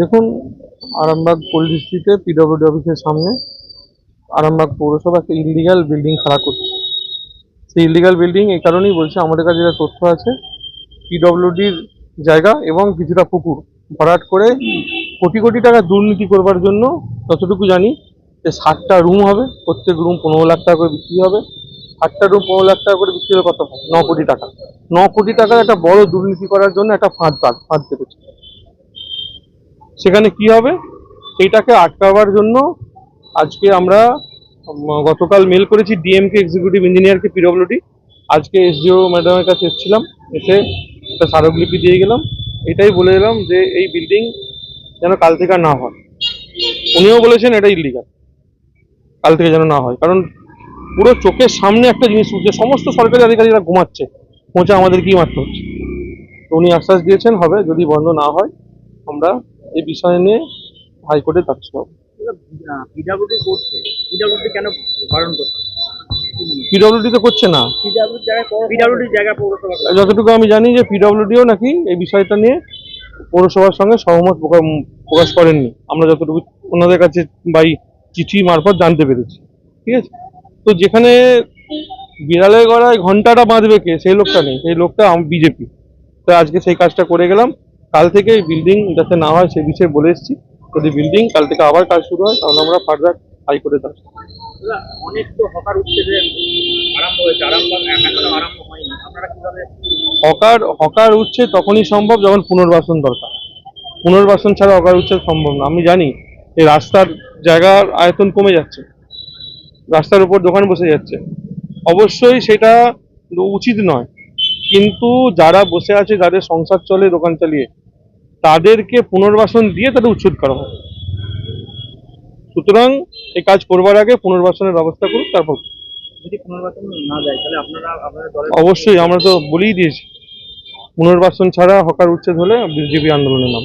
দেখুন, আরামবাগ পুলিশ স্ট্রিটে পিডব্লিউডি অফিসের সামনে আরামবাগ পৌরসভা একটা ইলিগাল বিল্ডিং খাড়া করছে। সেই ইলিগাল বিল্ডিং এই কারণেই বলছে, আমাদের কাছে যেটা তথ্য আছে, পিডব্লিউডির জায়গা এবং কিছুটা পুকুর ভরাট করে কোটি কোটি টাকা দুর্নীতি করবার জন্য, যতটুকু জানি যে 60টা রুম হবে, প্রত্যেক রুম 15 লাখ টাকা করে বিক্রি হবে। 8টা রুম 15 লাখ টাকা করে বিক্রি হলে কত হয়? 9 কোটি টাকা। 9 কোটি টাকার একটা বড় দুর্নীতি করার জন্য একটা ফাঁদ পেতেছে। সেখানে কি হবে, সেইটাকে আটকাবার জন্য আজকে আমরা গতকাল মেল করেছি ডিএমকে এক্সিকিউটিভ ইঞ্জিনিয়ারকে পিডব্লিউডি। আজকে এসডিও ম্যাডামের কাছে এসেছিলাম, এসে একটা স্মারকলিপি দিয়ে গেলাম। এটাই বলে এলাম যে এই বিল্ডিং যেন কাল থেকে আর না হয়। উনিও বলেছেন এটা ইলিগাল, কাল থেকে যেন না হয়। কারণ পুরো চোখের সামনে একটা জিনিস উঠছে, সমস্ত সরকারি আধিকারিকরা ঘুমাচ্ছে, পৌঁছে আমাদের কি মারতে হচ্ছে। তো উনি আশ্বাস দিয়েছেন হবে, যদি বন্ধ না হয় আমরা এই বিষয় নিয়ে হাইকোর্টে যাচ্ছি। পিডব্লিউডি করছে, পিডব্লিউডি কেন বারণ করছে? পিডব্লিউডি তো করছে না, পিডব্লিউডি জায়গা পৌরসভা করছে। যতটুকু আমি জানি যে পিডব্লিউডিও নাকি এই বিষয়টা নিয়ে পৌরসভার সঙ্গে সহমত প্রকাশ করেননি, আমরা যতটুকু ওনাদের কাছে বাই চিঠি মারফত জানতে পেরেছি। ঠিক আছে, তো যেখানে বিড়ালের গড়ায় ঘন্টাটা বাঁধবে কে, সেই লোকটা নেই, সেই লোকটা বিজেপি। তো আজকে সেই কাজটা করে গেলাম। কাল থেকে বিল্ডিং যাতে না হয় সে বিষয়ে বলে এসেছি। যদি বিল্ডিং কাল থেকে আবার কাজ শুরু হয় তাহলে আমরা ফার্দার হাইকোর্টে যাচ্ছি। অনেক তো হকার উঠছে যে আরম্ভ হয়েছে, আরামবাগ এখনো আরম্ভ হয়নি, আপনারা কিভাবে? হকার উঠছে তখনই সম্ভব যখন পুনর্বাসন দরকার। পুনর্বাসন ছাড়া হকার উঠছে সম্ভব না। আমি জানি এই রাস্তার জায়গার আয়তন কমে যাচ্ছে, রাস্তার উপর দোকান বসে যাচ্ছে, অবশ্যই সেটা উচিত নয়। কিন্তু যারা বসে আছে, যাদের সংসার চলে দোকান চালিয়ে, তাদেরকে পুনর্বাসন দিয়ে তাদের উচ্ছেদ করা হবে। সুতরাং এই কাজ করবার আগে পুনর্বাসনের ব্যবস্থা করুন, তারপর। যদি পুনর্বাসন না যায় তাহলে আপনাদের দলের অবশ্যই, আমরা তো বলেই দিয়েছি, পুনর্বাসন ছাড়া হকার উচ্ছেদ হলে বিজেপি আন্দোলনের নাম।